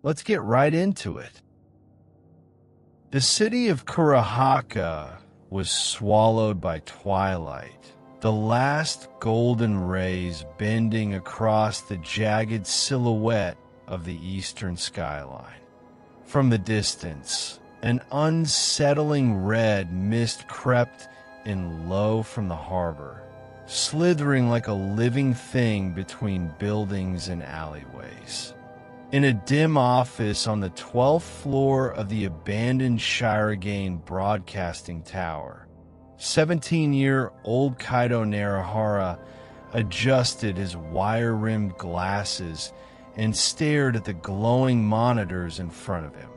Let's get right into it. The city of Kurahaka was swallowed by twilight, the last golden rays bending across the jagged silhouette of the eastern skyline. From the distance, an unsettling red mist crept in low from the harbor, slithering like a living thing between buildings and alleyways. In a dim office on the 12th floor of the abandoned Shirogane Broadcasting Tower, 17-year-old Kaido Narahara adjusted his wire-rimmed glasses and stared at the glowing monitors in front of him.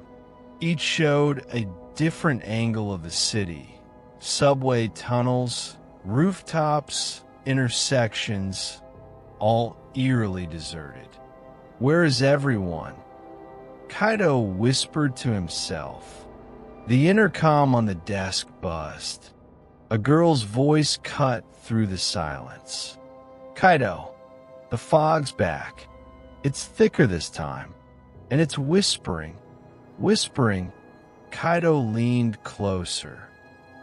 Each showed a different angle of the city: subway tunnels, rooftops, intersections, all eerily deserted. Where is everyone? Kaido whispered to himself. The intercom on the desk buzzed. A girl's voice cut through the silence. Kaido, the fog's back. It's thicker this time, and it's whispering. Whispering. Kaido leaned closer.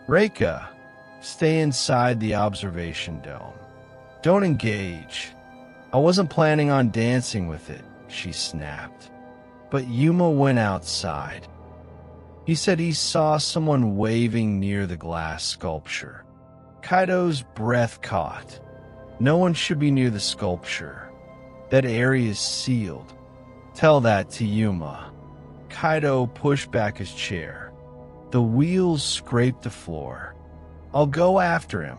Reika, stay inside the observation dome. Don't engage. I wasn't planning on dancing with it, she snapped. But Yuma went outside. He said he saw someone waving near the glass sculpture. Kaido's breath caught. No one should be near the sculpture. That area is sealed. Tell that to Yuma. Kaido pushed back his chair. The wheels scraped the floor. I'll go after him.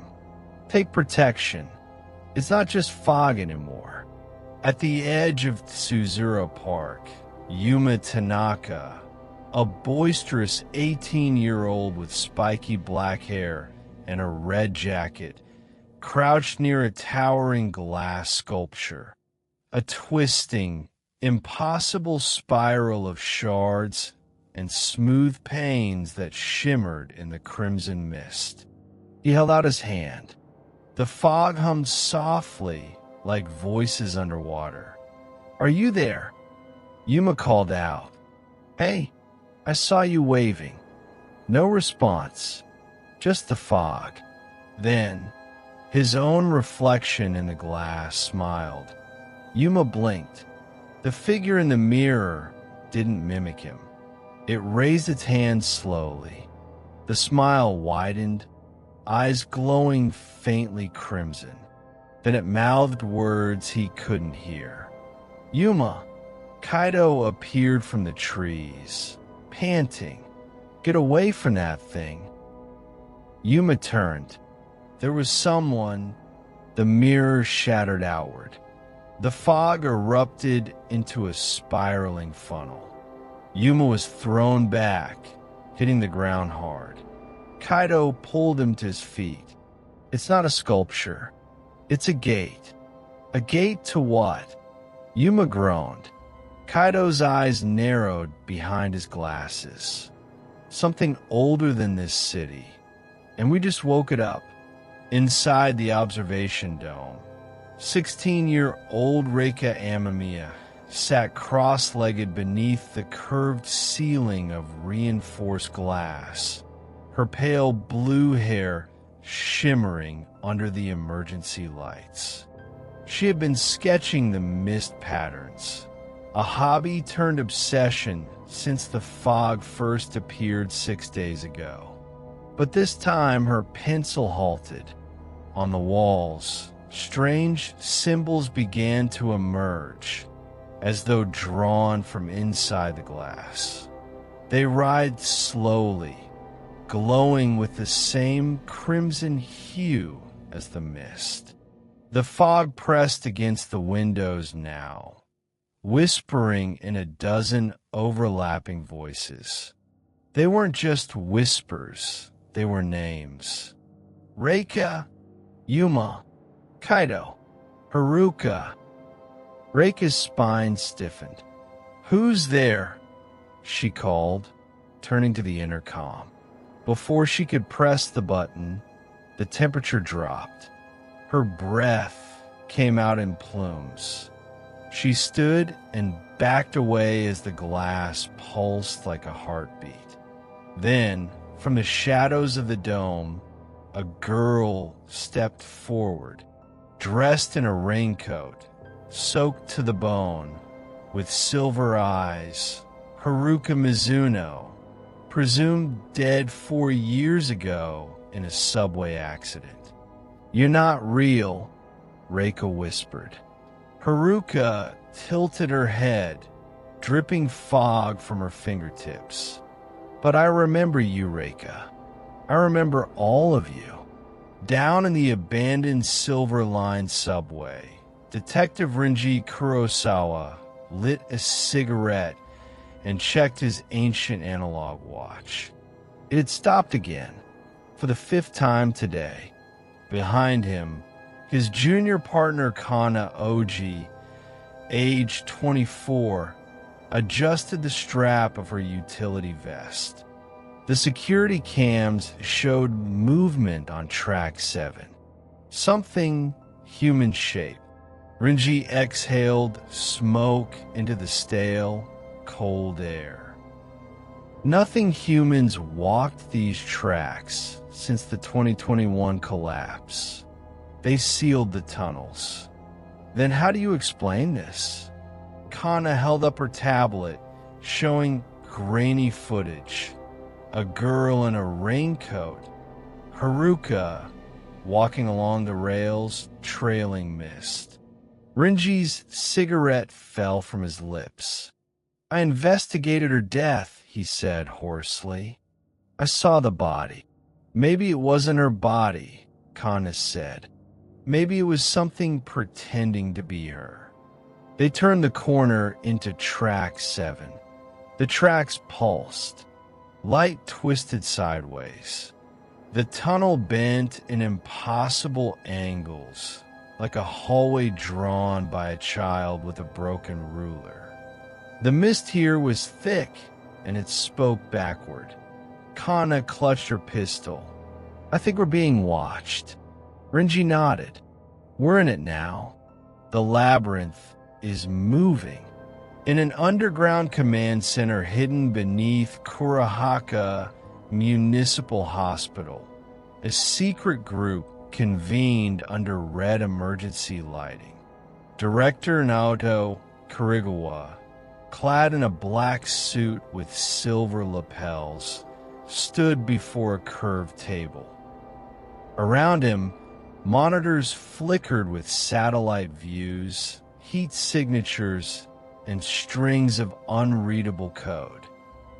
Take protection. It's not just fog anymore. At the edge of Tsuzura Park, Yuma Tanaka, a boisterous 18-year-old with spiky black hair and a red jacket, crouched near a towering glass sculpture. A twisting, impossible spiral of shards and smooth panes that shimmered in the crimson mist. He held out his hand. The fog hummed softly like voices underwater. Are you there? Yuma called out. Hey, I saw you waving. No response, just the fog. Then, his own reflection in the glass smiled. Yuma blinked. The figure in the mirror didn't mimic him. It raised its hand slowly. The smile widened, eyes glowing faintly crimson. Then it mouthed words he couldn't hear. Yuma. Kaido appeared from the trees, panting. Get away from that thing. Yuma turned. There was someone. The mirror shattered outward. The fog erupted into a spiraling funnel. Yuma was thrown back, hitting the ground hard. Kaido pulled him to his feet. It's not a sculpture. It's a gate. A gate to what? Yuma groaned. Kaido's eyes narrowed behind his glasses. Something older than this city. And we just woke it up. Inside the observation dome, 16-year-old Reika Amamiya sat cross-legged beneath the curved ceiling of reinforced glass, her pale blue hair shimmering under the emergency lights. She had been sketching the mist patterns, a hobby turned obsession since the fog first appeared 6 days ago. But this time her pencil halted. On the walls, strange symbols began to emerge, as though drawn from inside the glass. They writhed slowly, glowing with the same crimson hue as the mist. The fog pressed against the windows now, whispering in a dozen overlapping voices. They weren't just whispers, they were names. Reika, Yuma, Kaido, Haruka. Reika's spine stiffened. Who's there? She called, turning to the intercom. Before she could press the button, the temperature dropped. Her breath came out in plumes. She stood and backed away as the glass pulsed like a heartbeat. Then, from the shadows of the dome, a girl stepped forward, dressed in a raincoat, soaked to the bone, with silver eyes. Haruka Mizuno, presumed dead 4 years ago in a subway accident. "You're not real," Reika whispered. Haruka tilted her head, dripping fog from her fingertips. "But I remember you, Reika. I remember all of you." Down in the abandoned silver-lined subway, Detective Rinji Kurosawa lit a cigarette and checked his ancient analog watch. It had stopped again, for the 5th time today. Behind him, his junior partner Kana Oji, age 24, adjusted the strap of her utility vest. The security cams showed movement on track 7. Something human-shaped. Rinji exhaled smoke into the stale, cold air. Nothing humans walked these tracks since the 2021 collapse. They sealed the tunnels. Then how do you explain this? Kana held up her tablet, showing grainy footage. A girl in a raincoat. Haruka, walking along the rails, trailing mist. Rinji's cigarette fell from his lips. "I investigated her death," he said hoarsely. "I saw the body. Maybe it wasn't her body," Kana said. "Maybe it was something pretending to be her." They turned the corner into track 7. The tracks pulsed. Light twisted sideways. The tunnel bent in impossible angles, like a hallway drawn by a child with a broken ruler. The mist here was thick, and it spoke backward. Kana clutched her pistol. "I think we're being watched." Rinji nodded. "We're in it now. The labyrinth is moving." In an underground command center hidden beneath Kurahaka Municipal Hospital, a secret group convened under red emergency lighting. Director Naoto Kurigawa, clad in a black suit with silver lapels, stood before a curved table. Around him, monitors flickered with satellite views, heat signatures, and strings of unreadable code.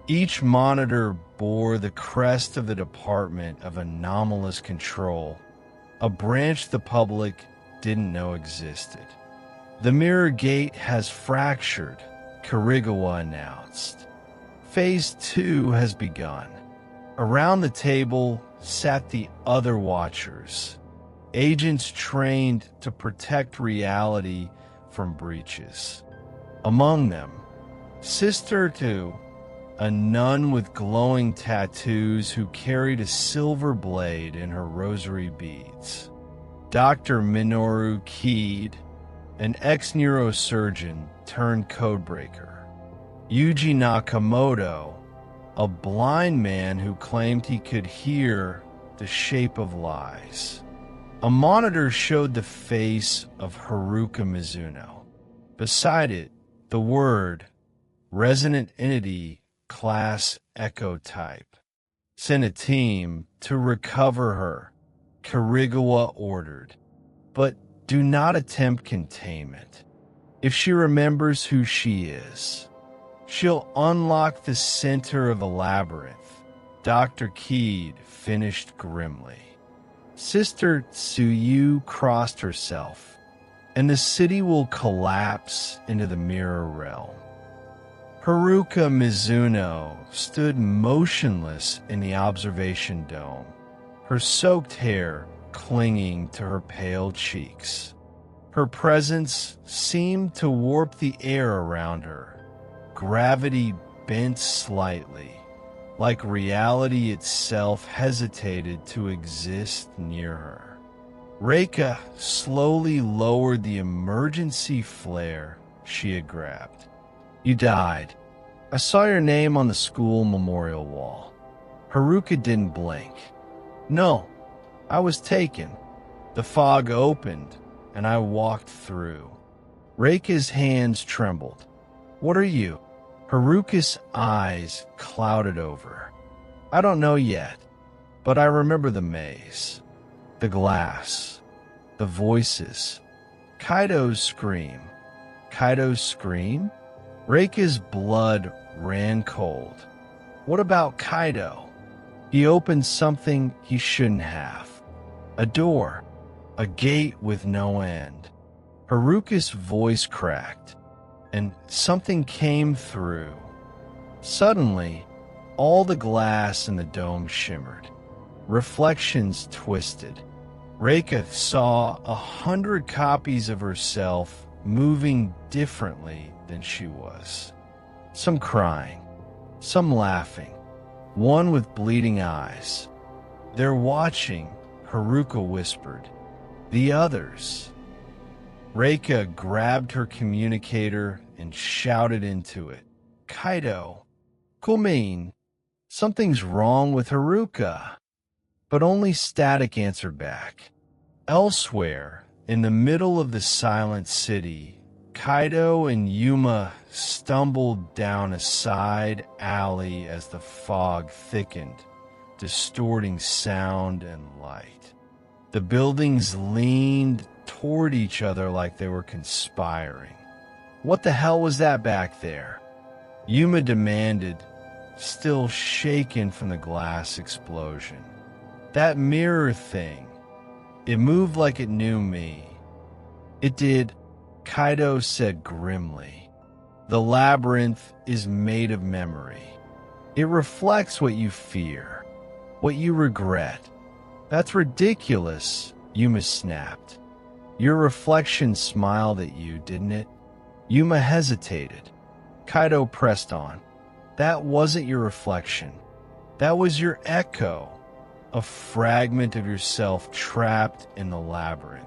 Each monitor bore the crest of the Department of Anomalous Control, a branch the public didn't know existed. "The mirror gate has fractured," Kurigawa announced. "Phase 2 has begun." Around the table sat the other Watchers, agents trained to protect reality from breaches. Among them, Sister To, a nun with glowing tattoos who carried a silver blade in her rosary beads. Dr. Minoru Keed, an ex-neurosurgeon turned codebreaker. Yuji Nakamoto, a blind man who claimed he could hear the shape of lies. A monitor showed the face of Haruka Mizuno. Beside it, the word Resonant Entity Class Echo Type. "Send a team to recover her," Kurigawa ordered. "But do not attempt containment. If she remembers who she is, she'll unlock the center of the labyrinth," Dr. Keed finished grimly. Sister Tsuyu crossed herself, and the city will collapse into the mirror realm. Haruka Mizuno stood motionless in the observation dome, her soaked hair clinging to her pale cheeks. Her presence seemed to warp the air around her. Gravity bent slightly, like reality itself hesitated to exist near her. Reika slowly lowered the emergency flare she had grabbed. You died. I saw your name on the school memorial wall. Haruka didn't blink. No, I was taken. The fog opened, and I walked through. Reika's hands trembled. What are you? Haruka's eyes clouded over. I don't know yet, but I remember the maze, the glass, the voices. Kaido's scream. Kaido's scream? Reika's blood ran cold. What about Kaido? He opened something he shouldn't have. A door. A gate with no end. Haruka's voice cracked, and something came through. Suddenly, all the glass in the dome shimmered. Reflections twisted. Reika saw 100 copies of herself moving differently than she was. Some crying, some laughing, one with bleeding eyes. They're watching, Haruka whispered. The others. Reika grabbed her communicator and shouted into it. Kaido, Kumin, something's wrong with Haruka. But only static answered back. Elsewhere, in the middle of the silent city, Kaido and Yuma stumbled down a side alley as the fog thickened, distorting sound and light. The buildings leaned toward each other like they were conspiring. What the hell was that back there? Yuma demanded, still shaken from the glass explosion. That mirror thing. It moved like it knew me. It did, Kaido said grimly. The labyrinth is made of memory. It reflects what you fear, what you regret. That's ridiculous, Yuma snapped. Your reflection smiled at you, didn't it? Yuma hesitated. Kaido pressed on. That wasn't your reflection. That was your echo, a fragment of yourself trapped in the labyrinth.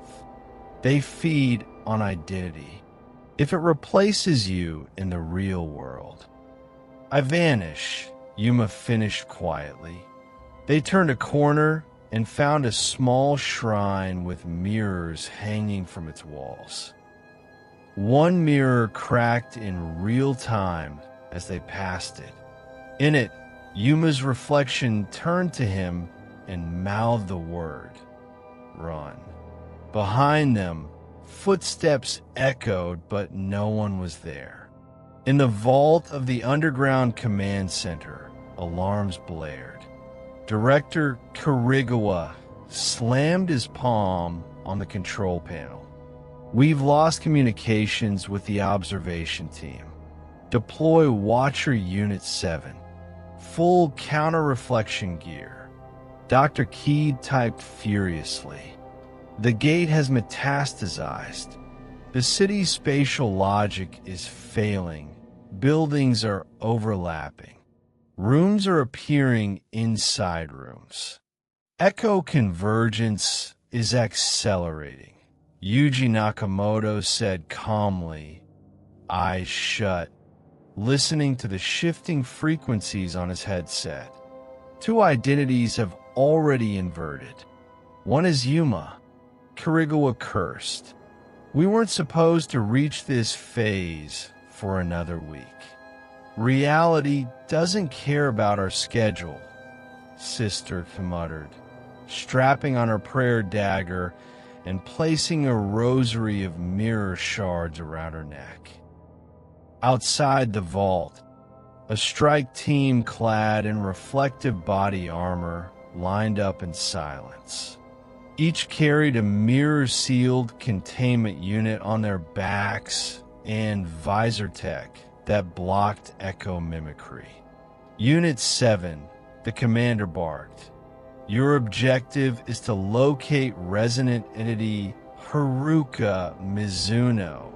They feed on identity. If it replaces you in the real world. I vanish, Yuma finished quietly. They turned a corner and found a small shrine with mirrors hanging from its walls. One mirror cracked in real time as they passed it. In it, Yuma's reflection turned to him and mouthed the word, run. Behind them, footsteps echoed, but no one was there. In the vault of the underground command center, alarms blared. Director Kirigawa slammed his palm on the control panel. We've lost communications with the observation team. Deploy Watcher Unit 7. Full counter-reflection gear. Dr. Keed typed furiously. The gate has metastasized. The city's spatial logic is failing. Buildings are overlapping. Rooms are appearing inside rooms. Echo convergence is accelerating. Yuji Nakamoto said calmly, eyes shut, listening to the shifting frequencies on his headset. Two identities have already inverted. One is Yuma. Kirigawa cursed. We weren't supposed to reach this phase for another week. Reality doesn't care about our schedule, Sister muttered, strapping on her prayer dagger and placing a rosary of mirror shards around her neck. Outside the vault, a strike team clad in reflective body armor lined up in silence. Each carried a mirror-sealed containment unit on their backs and visor tech that blocked echo mimicry. Unit 7, the commander barked. Your objective is to locate resonant entity Haruka Mizuno,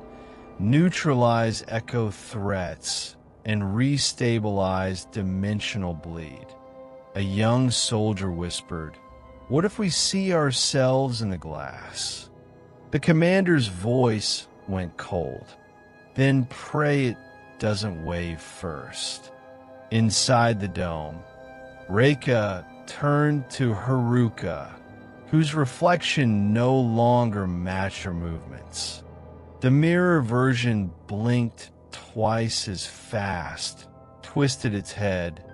neutralize echo threats, and restabilize dimensional bleed. A young soldier whispered, what if we see ourselves in the glass? The commander's voice went cold. Then pray it doesn't wave first. Inside the dome, Reika turned to Haruka, whose reflection no longer matched her movements. The mirror version blinked twice as fast, twisted its head,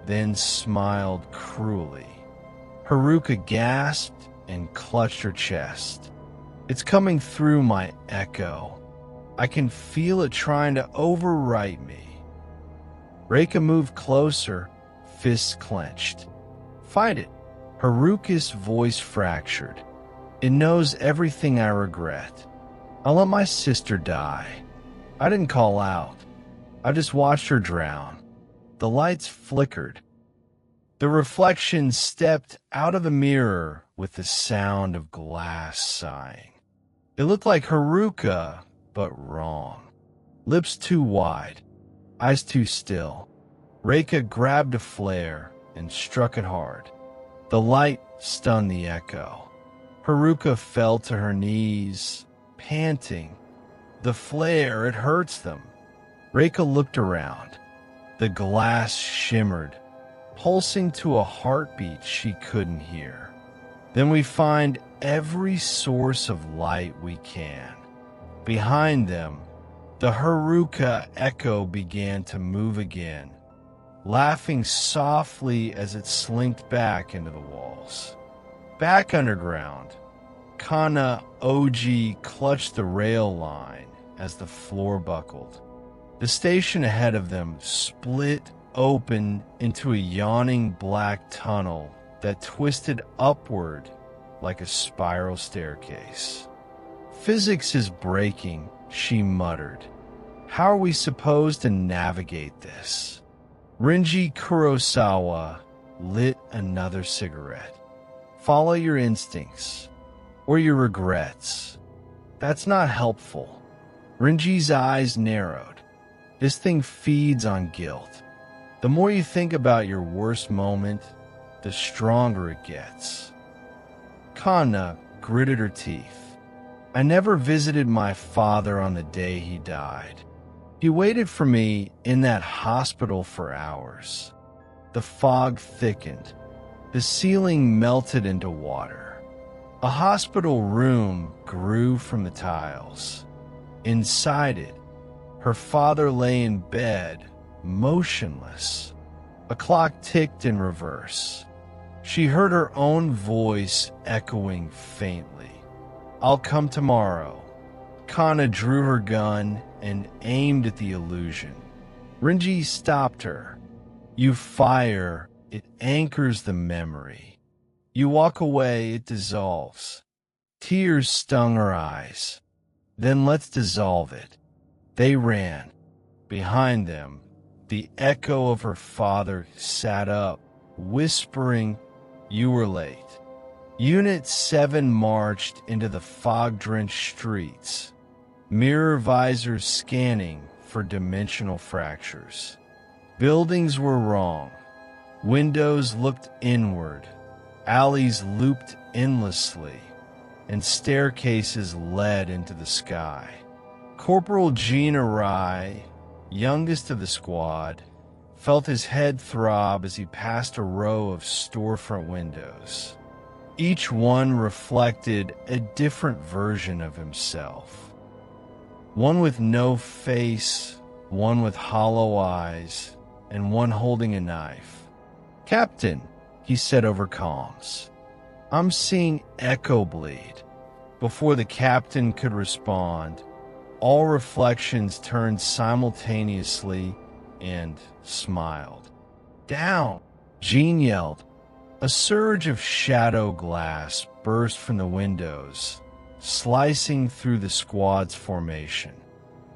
then smiled cruelly. Haruka gasped and clutched her chest. It's coming through my echo. I can feel it trying to overwrite me. Reika moved closer, fists clenched. Fight it. Haruka's voice fractured. It knows everything I regret. I let my sister die. I didn't call out. I just watched her drown. The lights flickered. The reflection stepped out of the mirror with the sound of glass sighing. It looked like Haruka, but wrong. Lips too wide, eyes too still. Reika grabbed a flare and struck it hard. The light stunned the echo. Haruka fell to her knees, panting. The flare, it hurts them. Reika looked around. The glass shimmered, pulsing to a heartbeat she couldn't hear. Then we find every source of light we can. Behind them, the Haruka echo began to move again, laughing softly as it slinked back into the walls. Back underground, Kana Oji clutched the rail line as the floor buckled. The station ahead of them split open into a yawning black tunnel that twisted upward like a spiral staircase. Physics is breaking, she muttered. How are we supposed to navigate this? Rinji Kurosawa lit another cigarette. Follow your instincts, or your regrets. That's not helpful. Rinji's eyes narrowed. This thing feeds on guilt. The more you think about your worst moment, the stronger it gets. Kana gritted her teeth. I never visited my father on the day he died. He waited for me in that hospital for hours. The fog thickened. The ceiling melted into water. A hospital room grew from the tiles. Inside it, her father lay in bed, motionless. A clock ticked in reverse. She heard her own voice echoing faintly. I'll come tomorrow. Kana drew her gun and aimed at the illusion. Rinji stopped her. You fire, it anchors the memory. You walk away, it dissolves. Tears stung her eyes. Then let's dissolve it. They ran. Behind them, the echo of her father sat up, whispering, you were late. Unit 7 marched into the fog-drenched streets, mirror visors scanning for dimensional fractures. Buildings were wrong. Windows looked inward. Alleys looped endlessly, and staircases led into the sky. Corporal Gene Arai, youngest of the squad, felt his head throb as he passed a row of storefront windows. Each one reflected a different version of himself. One with no face, one with hollow eyes, and one holding a knife. Captain, he said over comms, I'm seeing echo bleed. Before the captain could respond, all reflections turned simultaneously and smiled. Down, Gene yelled. A surge of shadow glass burst from the windows, slicing through the squad's formation.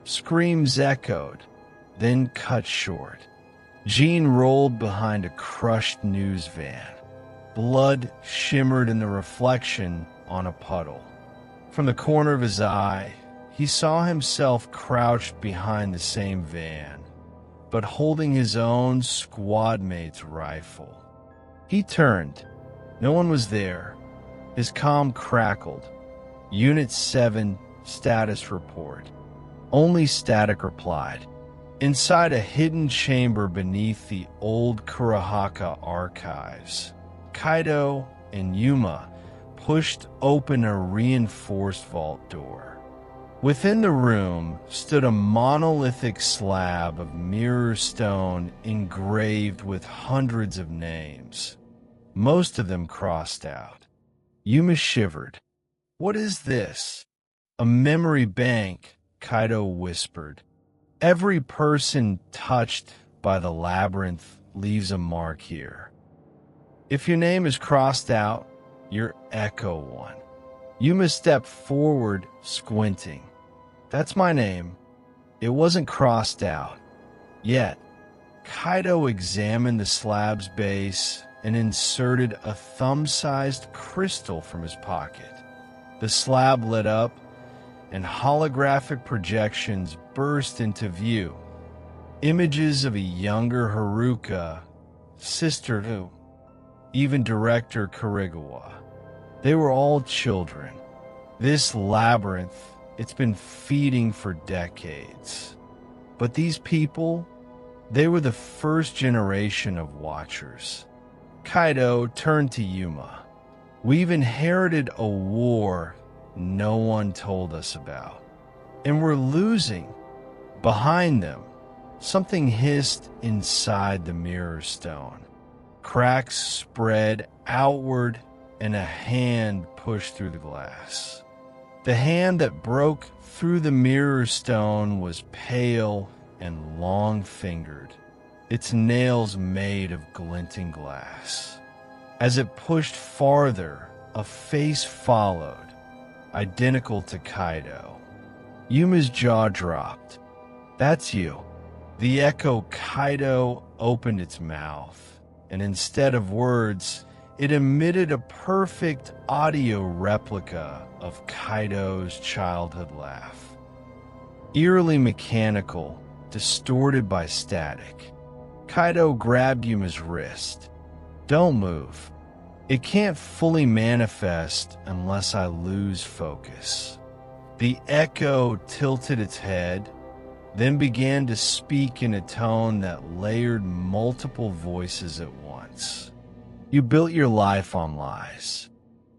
Screams echoed, then cut short. Gene rolled behind a crushed news van. Blood shimmered in the reflection on a puddle. From the corner of his eye, he saw himself crouched behind the same van, but holding his own squad mate's rifle. He turned. No one was there. His comm crackled. Unit 7 status report. Only static replied. Inside a hidden chamber beneath the old Kurahaka archives, Kaido and Yuma pushed open a reinforced vault door. Within the room stood a monolithic slab of mirror stone engraved with hundreds of names, most of them crossed out. Yuma shivered. "What is this?" "A memory bank," Kaido whispered. "Every person touched by the labyrinth leaves a mark here. If your name is crossed out, you're Echo One." Yuma stepped forward, squinting. "That's my name. It wasn't crossed out. Yet." Kaido examined the slab's base and inserted a thumb-sized crystal from his pocket. The slab lit up, and holographic projections burst into view. Images of a younger Haruka, Sister Who, even director Karigawa. They were all children. This labyrinth, it's been feeding for decades. But these people, they were the first generation of Watchers. Kaido turned to Yuma. "We've inherited a war no one told us about. And we're losing." Behind them, something hissed inside the mirror stone. Cracks spread outward and a hand pushed through the glass. The hand that broke through the mirror stone was pale and long-fingered, its nails made of glinting glass. As it pushed farther, a face followed, identical to Kaido. Yuma's jaw dropped. "That's you." The echo Kaido opened its mouth, and instead of words, it emitted a perfect audio replica of Kaido's childhood laugh. Eerily mechanical, distorted by static. Kaido grabbed Yuma's wrist. "Don't move. It can't fully manifest unless I lose focus." The echo tilted its head, then began to speak in a tone that layered multiple voices at once. "You built your life on lies.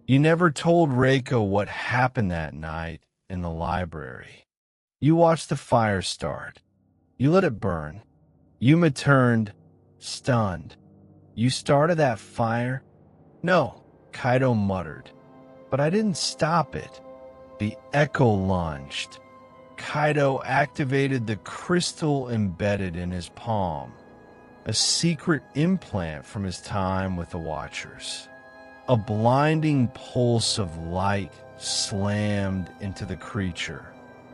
You never told Reiko what happened that night in the library. You watched the fire start. You let it burn." Yuma turned, stunned. "You started that fire?" "No," Kaido muttered. "But I didn't stop it." The echo lunged. Kaido activated the crystal embedded in his palm, a secret implant from his time with the Watchers. A blinding pulse of light slammed into the creature,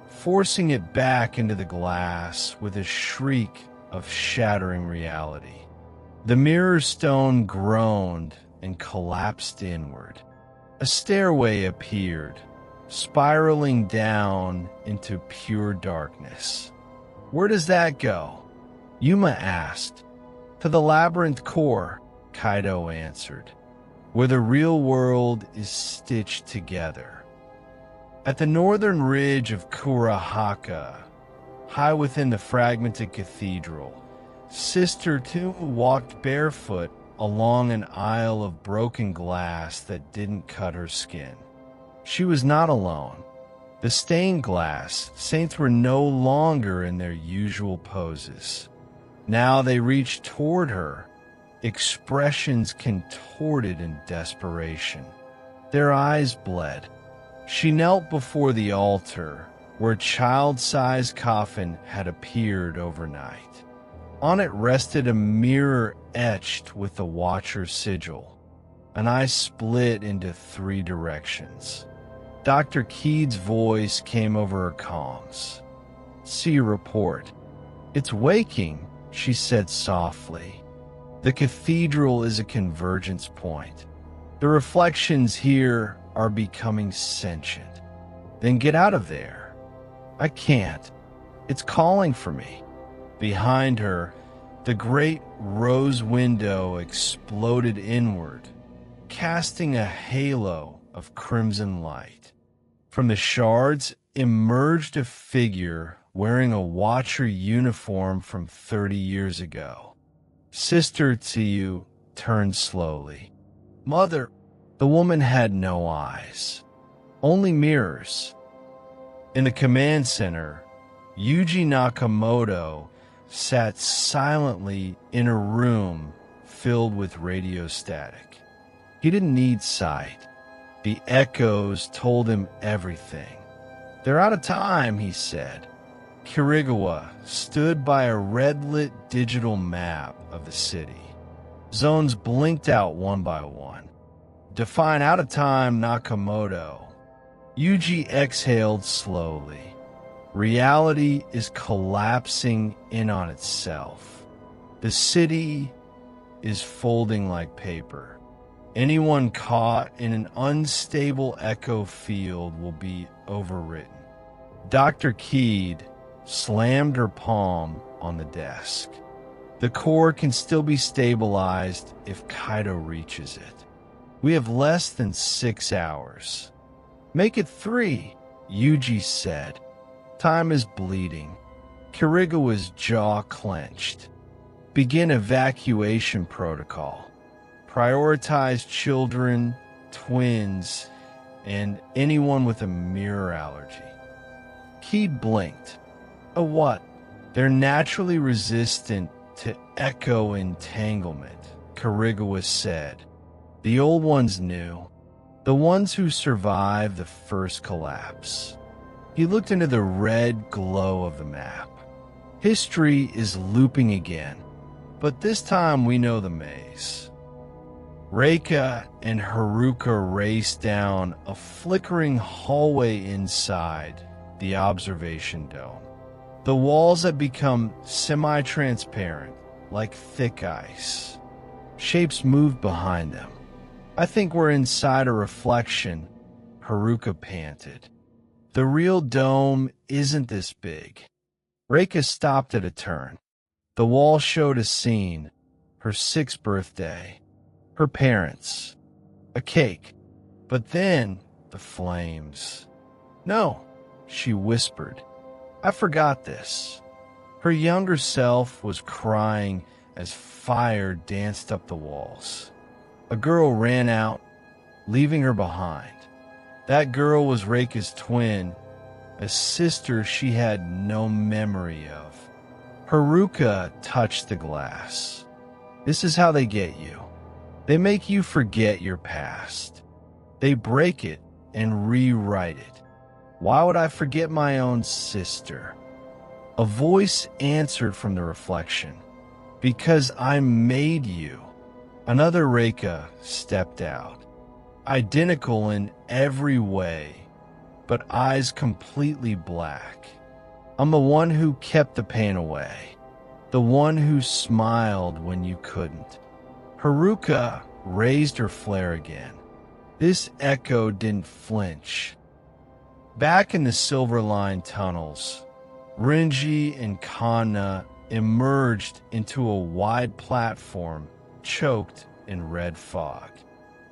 forcing it back into the glass with a shriek of shattering reality. The mirror stone groaned and collapsed inward. A stairway appeared, spiraling down into pure darkness. "Where does that go?" Yuma asked. "To the labyrinth core," Kaido answered, "where the real world is stitched together." At the northern ridge of Kurahaka, high within the fragmented cathedral, Sister Tu walked barefoot along an aisle of broken glass that didn't cut her skin. She was not alone. The stained glass saints were no longer in their usual poses. Now they reached toward her, expressions contorted in desperation. Their eyes bled. She knelt before the altar, where a child-sized coffin had appeared overnight. On it rested a mirror etched with the Watcher's sigil. An eye split into 3 directions. Dr. Keed's voice came over her comms. "See your report." "It's waking," she said softly. "The cathedral is a convergence point. The reflections here are becoming sentient." "Then get out of there." "I can't. It's calling for me." Behind her, the great rose window exploded inward, casting a halo of crimson light. From the shards emerged a figure wearing a Watcher uniform from 30 years ago. Sister Tsu turned slowly. Mother, the woman had no eyes, only mirrors. In the command center, Yuji Nakamoto sat silently in a room filled with radio static. He didn't need sight. The echoes told him everything. They're out of time, he said. Kirigawa stood by a red-lit digital map of the city. Zones blinked out one by one. Define out of time, Nakamoto. Yuji exhaled slowly. Reality is collapsing in on itself. The city is folding like paper. Anyone caught in an unstable echo field will be overwritten. Dr. Keed slammed her palm on the desk. The core can still be stabilized if Kaido reaches it. We have less than 6 hours. Make it 3, Yuji said. Time is bleeding. Kirigawa's jaw clenched. Begin evacuation protocol. Prioritize children, twins, and anyone with a mirror allergy. Keed blinked. A what? They're naturally resistant to echo entanglement, Kirigawa said. The old ones knew. The ones who survived the first collapse. He looked into the red glow of the map. History is looping again, but this time we know the maze. Reika and Haruka raced down a flickering hallway inside the observation dome. The walls had become semi-transparent, like thick ice. Shapes moved behind them. I think we're inside a reflection, Haruka panted. The real dome isn't this big. Reika stopped at a turn. The wall showed a scene, her 6th birthday. Her parents, a cake, but then the flames. No, she whispered. I forgot this. Her younger self was crying as fire danced up the walls. A girl ran out, leaving her behind. That girl was Reika's twin, a sister she had no memory of. Haruka touched the glass. This is how they get you. They make you forget your past. They break it and rewrite it. Why would I forget my own sister? A voice answered from the reflection. Because I made you. Another Reika stepped out. Identical in every way, but eyes completely black. I'm the one who kept the pain away. The one who smiled when you couldn't. Haruka raised her flare again. This echo didn't flinch. Back in the Silver Line tunnels, Renji and Kana emerged into a wide platform choked in red fog.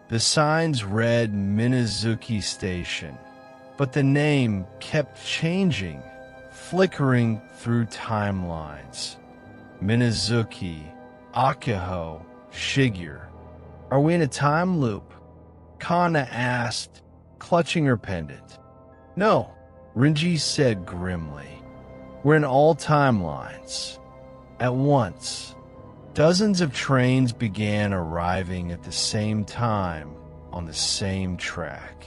The signs read Minazuki Station, but the name kept changing, flickering through timelines. Minazuki, Akiho, Shigeru. Are we in a time loop? Kana asked, clutching her pendant. No, Renji said grimly. We're in all timelines. At once, dozens of trains began arriving at the same time on the same track.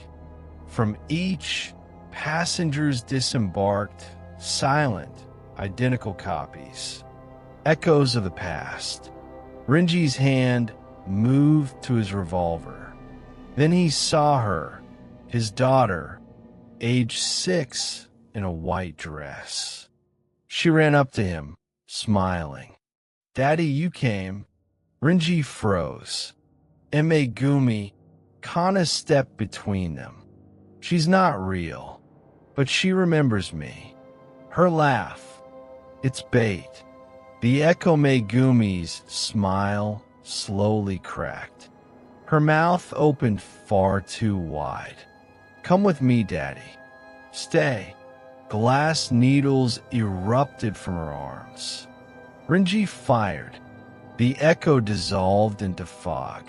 From each, passengers disembarked, silent, identical copies. Echoes of the past. Renji's hand moved to his revolver. Then he saw her, his daughter, age 6, in a white dress. She ran up to him, smiling. Daddy, you came. Renji froze. Megumi, Kana stepped between them. She's not real, but she remembers me. Her laugh. It's bait. The Echo Megumi's smile slowly cracked. Her mouth opened far too wide. Come with me, Daddy. Stay. Glass needles erupted from her arms. Renji fired. The echo dissolved into fog.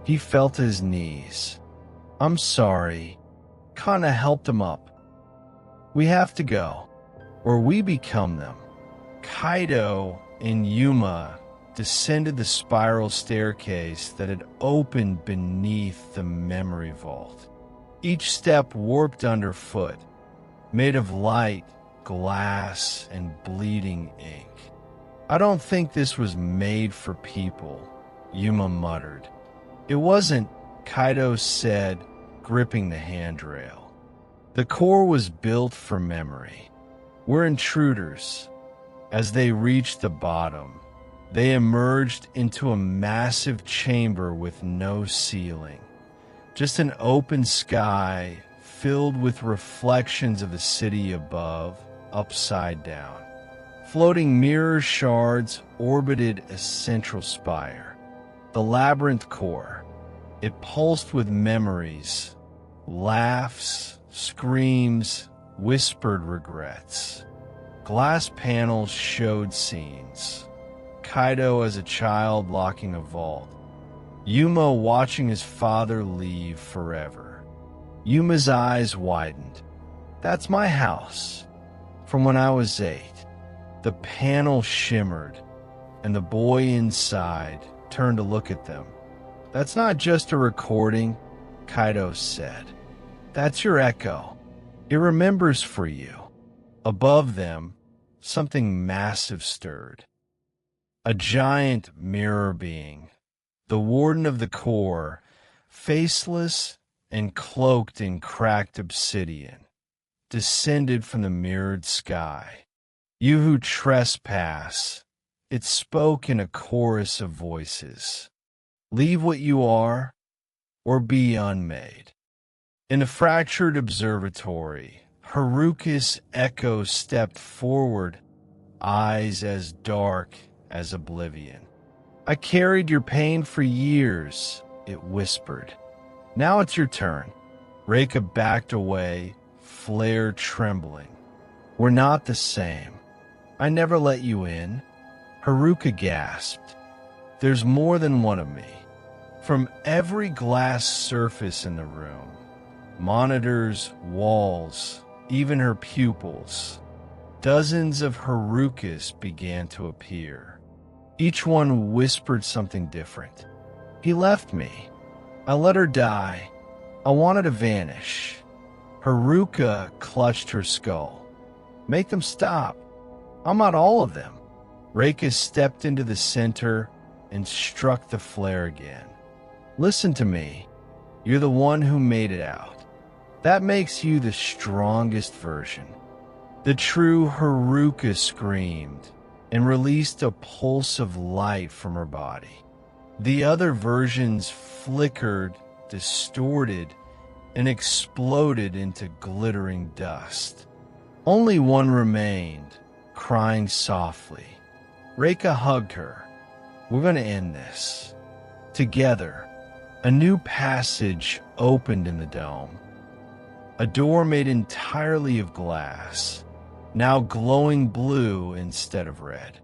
He felt his knees. "I'm sorry." Kana helped him up. "We have to go, or we become them." Kaido and Yuma descended the spiral staircase that had opened beneath the memory vault. Each step warped underfoot, made of light, glass, and bleeding ink. "I don't think this was made for people," Yuma muttered. "It wasn't," Kaido said, gripping the handrail. "The core was built for memory. We're intruders." As they reached the bottom, they emerged into a massive chamber with no ceiling, just an open sky filled with reflections of the city above, upside down. Floating mirror shards orbited a central spire, the Labyrinth core. It pulsed with memories, laughs, screams, whispered regrets. Glass panels showed scenes. Kaido as a child locking a vault. Yuma watching his father leave forever. Yuma's eyes widened. "That's my house. From when I was 8. The panel shimmered, and the boy inside turned to look at them. "That's not just a recording," Kaido said. "That's your echo. It remembers for you." Above them, something massive stirred. A giant mirror being, the warden of the core, faceless and cloaked in cracked obsidian, descended from the mirrored sky. "You who trespass," it spoke in a chorus of voices. "Leave what you are, or be unmade." In the fractured observatory, Haruka's echo stepped forward, eyes as dark as oblivion. "I carried your pain for years," it whispered. "Now it's your turn." Reika backed away, flare trembling. "We're not the same. I never let you in." Haruka gasped. "There's more than one of me." From every glass surface in the room, monitors, walls, even her pupils, dozens of Harukas began to appear. Each one whispered something different. "He left me. I let her die. I wanted to vanish." Haruka clutched her skull. "Make them stop. I'm not all of them." Reika stepped into the center and struck the flare again. "Listen to me. You're the one who made it out. That makes you the strongest version." The true Haruka screamed and released a pulse of light from her body. The other versions flickered, distorted, and exploded into glittering dust. Only one remained, crying softly. Reika hugged her. "We're going to end this. Together." A new passage opened in the dome. A door made entirely of glass, now glowing blue instead of red.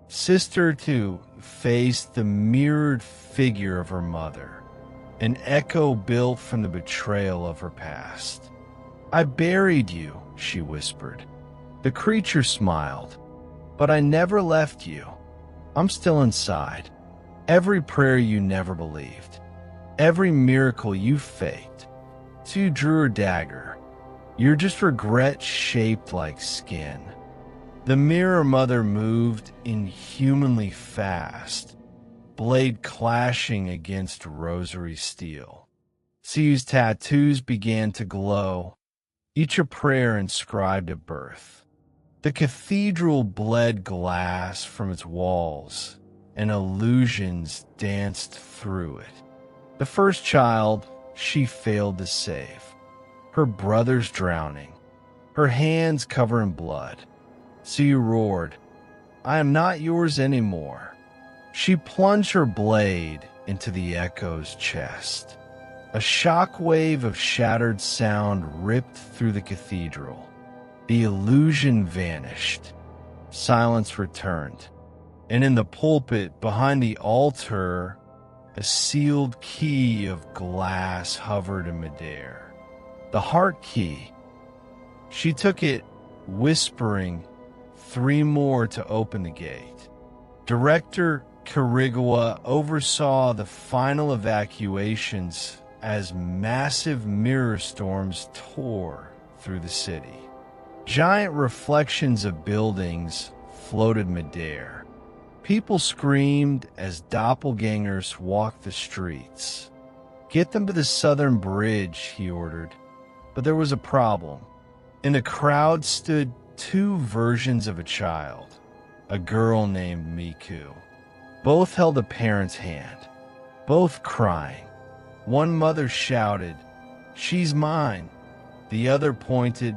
Sister 2 faced the mirrored figure of her mother, an echo built from the betrayal of her past. "I buried you," she whispered. The creature smiled. "But I never left you. I'm still inside. Every prayer you never believed. Every miracle you faked. So you drew her dagger. You're just regret shaped like skin." The mirror mother moved inhumanly fast, blade clashing against rosary steel. Sue's tattoos began to glow, each a prayer inscribed at birth. The cathedral bled glass from its walls, and illusions danced through it. The first child she failed to save. Her brother's drowning, her hands covered in blood. Sue roared, "I am not yours anymore." She plunged her blade into the echo's chest. A shock wave of shattered sound ripped through the cathedral. The illusion vanished. Silence returned. And in the pulpit behind the altar, a sealed key of glass hovered in midair. The heart key. She took it, whispering 3 more to open the gate. Director Kirigawa oversaw the final evacuations as massive mirror storms tore through the city. Giant reflections of buildings floated midair. People screamed as doppelgangers walked the streets. "Get them to the southern bridge," he ordered. But there was a problem. In the crowd stood 2 versions of a child, a girl named Miku. Both held a parent's hand, both crying. One mother shouted, "She's mine." The other pointed,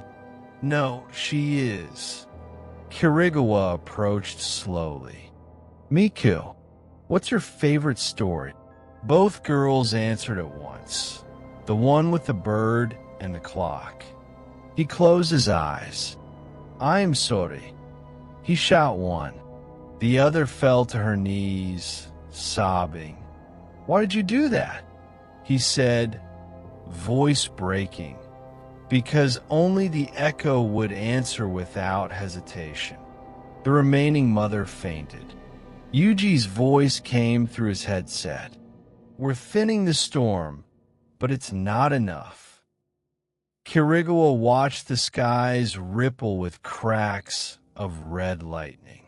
"No, she is." Kirigawa approached slowly. "Miku, what's your favorite story?" Both girls answered at once, the one with the bird and the clock. He closed his eyes. "I am sorry." He shot one. The other fell to her knees, sobbing. "Why did you do that?" He said, voice breaking, because only the echo would answer without hesitation. The remaining mother fainted. Yuji's voice came through his headset. "We're thinning the storm, but it's not enough." Kirigawa watched the skies ripple with cracks of red lightning.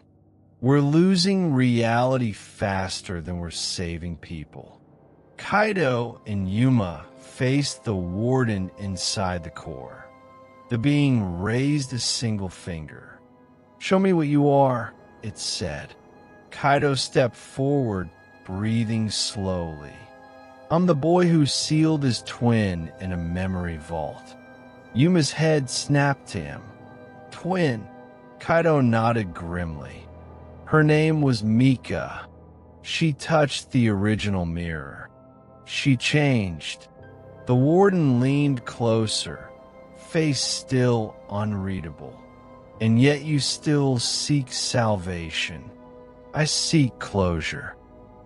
"We're losing reality faster than we're saving people." Kaido and Yuma faced the warden inside the core. The being raised a single finger. "Show me what you are," it said. Kaido stepped forward, breathing slowly. "I'm the boy who sealed his twin in a memory vault." Yuma's head snapped to him. "Twin?" Kaido nodded grimly. Her name was Mika. She touched the original mirror. She changed. The warden leaned closer, face still unreadable. "And yet you still seek salvation." "I seek closure."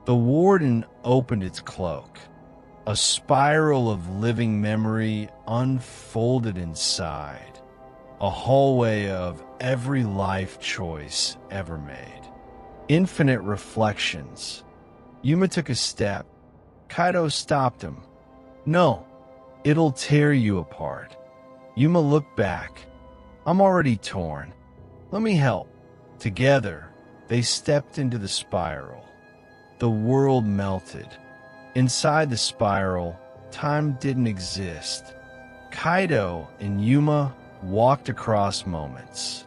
The warden opened its cloak. A spiral of living memory unfolded inside. A hallway of every life choice ever made. Infinite reflections. Yuma took a step. Kaido stopped him. "No, it'll tear you apart." Yuma looked back. "I'm already torn. Let me help." Together, they stepped into the spiral. The world melted. Inside the spiral, time didn't exist. Kaido and Yuma walked across moments.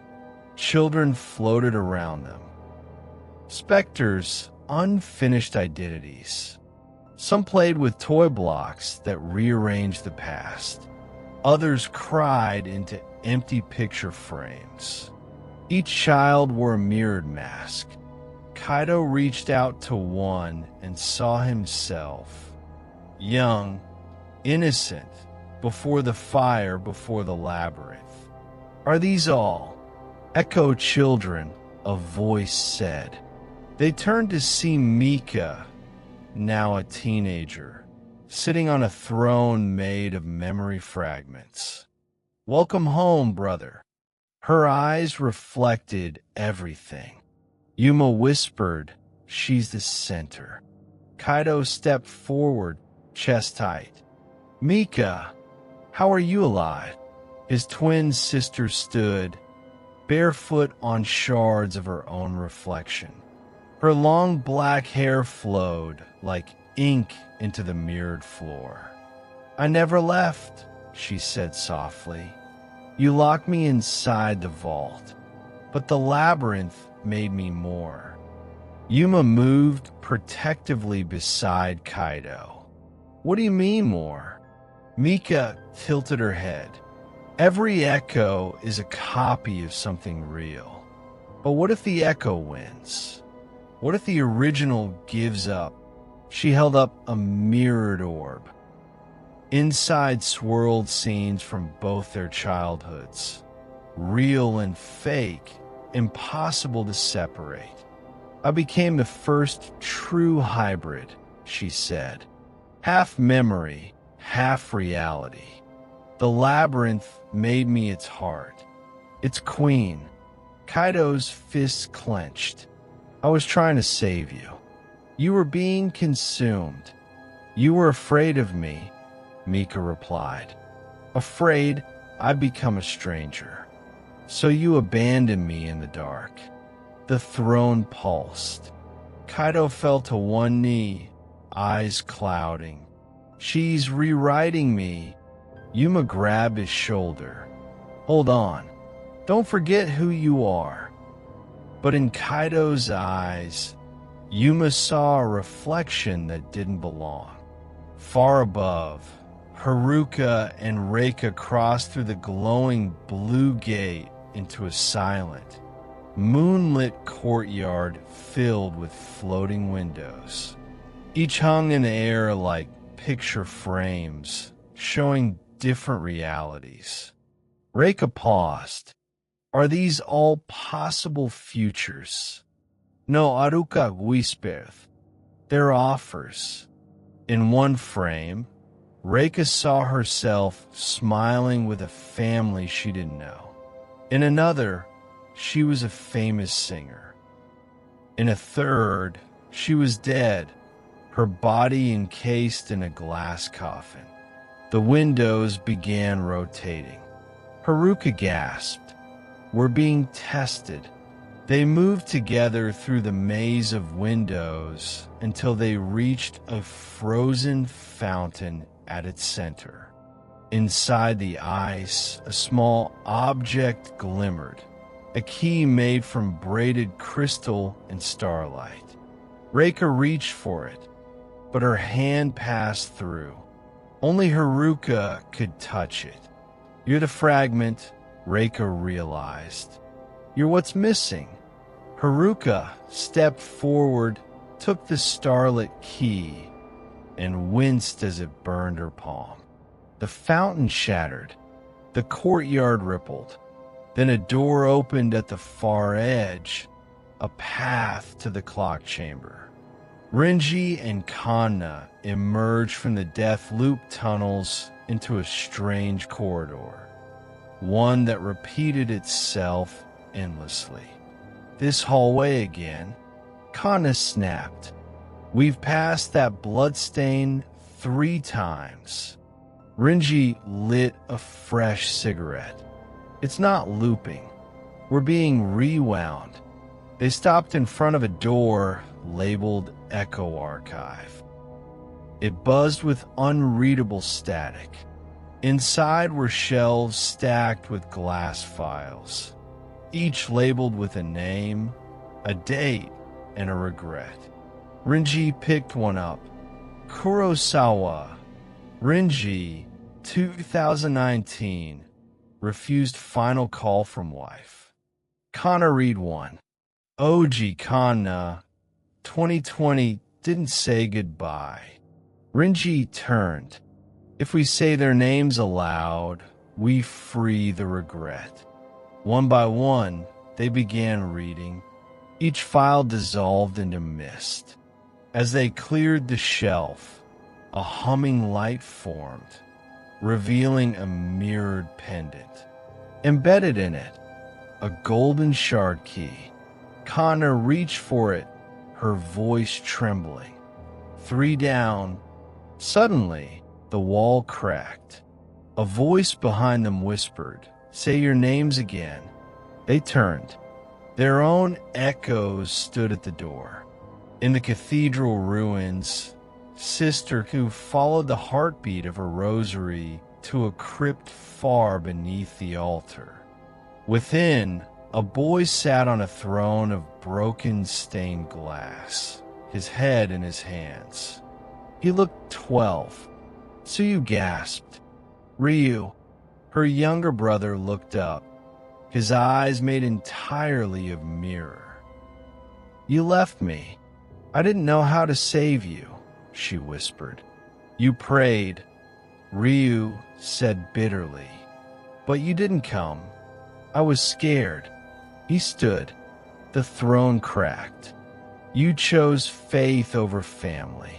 Children floated around them. Specters, unfinished identities. Some played with toy blocks that rearranged the past. Others cried into empty picture frames. Each child wore a mirrored mask. Kaido reached out to one and saw himself. Young, innocent, before the fire, before the labyrinth. "Are these all?" "Echo children," a voice said. They turned to see Mika, now a teenager, sitting on a throne made of memory fragments. "Welcome home, brother." Her eyes reflected everything. Yuma whispered, "She's the center." Kaido stepped forward, chest tight. "Mika, how are you alive?" His twin sister stood, barefoot on shards of her own reflection. Her long black hair flowed like ink into the mirrored floor. "I never left," she said softly. "You locked me inside the vault, but the labyrinth made me more." Yuma moved protectively beside Kaido. "What do you mean more?" Mika tilted her head. "Every echo is a copy of something real. But what if the echo wins? What if the original gives up?" She held up a mirrored orb. Inside swirled scenes from both their childhoods. real and fake, impossible to separate. I became the first true hybrid, she said. Half memory, half reality. The labyrinth made me its heart, its queen. Kaido's fists clenched. I was trying to save you. You were being consumed. You were afraid of me, Mika replied. Afraid I'd become a stranger. So you abandoned me in the dark. The throne pulsed. Kaido fell to one knee, eyes clouding. She's rewriting me. Yuma grabbed his shoulder. Hold on. Don't forget who you are. But in Kaido's eyes, Yuma saw a reflection that didn't belong. Far above, Haruka and Reika crossed through the glowing blue gate into a silent, moonlit courtyard filled with floating windows. Each hung in the air like picture frames, showing different realities. Reika paused. Are these all possible futures? No, Haruka whispered. They're offers. In one frame, Reika saw herself smiling with a family she didn't know. In another, she was a famous singer. In a third, she was dead, her body encased in a glass coffin. The windows began rotating. Haruka gasped. We're being tested. They moved together through the maze of windows until they reached a frozen fountain at its center. Inside the ice, a small object glimmered, a key made from braided crystal and starlight. Reika reached for it, but her hand passed through. Only Haruka could touch it. You're the fragment, Reika realized. You're what's missing. Haruka stepped forward, took the starlit key, and winced as it burned her palm. The fountain shattered. The courtyard rippled. Then a door opened at the far edge, a path to the clock chamber. Renji and Kanna emerged from the death loop tunnels into a strange corridor, one that repeated itself endlessly. This hallway again, Kanna snapped. We've passed that bloodstain 3 times. Renji lit a fresh cigarette. It's not looping. We're being rewound. They stopped in front of a door labeled Echo Archive. It buzzed with unreadable static. Inside were shelves stacked with glass files, each labeled with a name, a date, and a regret. Renji picked one up. Kurosawa. Renji, 2019. Refused final call from wife. Kanna read one. Oji Kanna, 2020, didn't say goodbye. Renji turned. If we say their names aloud, we free the regret. One by one, they began reading. Each file dissolved into mist. As they cleared the shelf, a humming light formed, revealing a mirrored pendant. Embedded in it, a golden shard key. Kanna reached for it, her voice trembling. 3 down. Suddenly, the wall cracked. A voice behind them whispered, "Say your names again." They turned. Their own echoes stood at the door. In the cathedral ruins, Sister who followed the heartbeat of a rosary to a crypt far beneath the altar. Within, a boy sat on a throne of broken stained glass, his head in his hands. He looked 12. Tsuyu gasped. Ryu, her younger brother, looked up, his eyes made entirely of mirror. You left me. I didn't know how to save you, she whispered. You prayed, Ryu said bitterly. But you didn't come. I was scared. He stood. The throne cracked. You chose faith over family.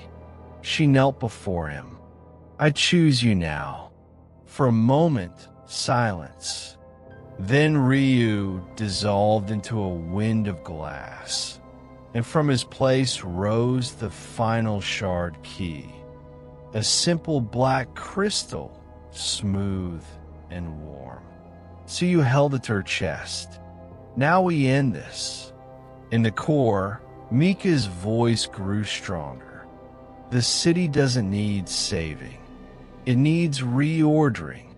She knelt before him. I choose you now. For a moment, silence. Then Ryu dissolved into a wind of glass, and from his place rose the final shard key, a simple black crystal, smooth and warm. So you held it to her chest. Now we end this. In the core, Mika's voice grew stronger. The city doesn't need saving. It needs reordering.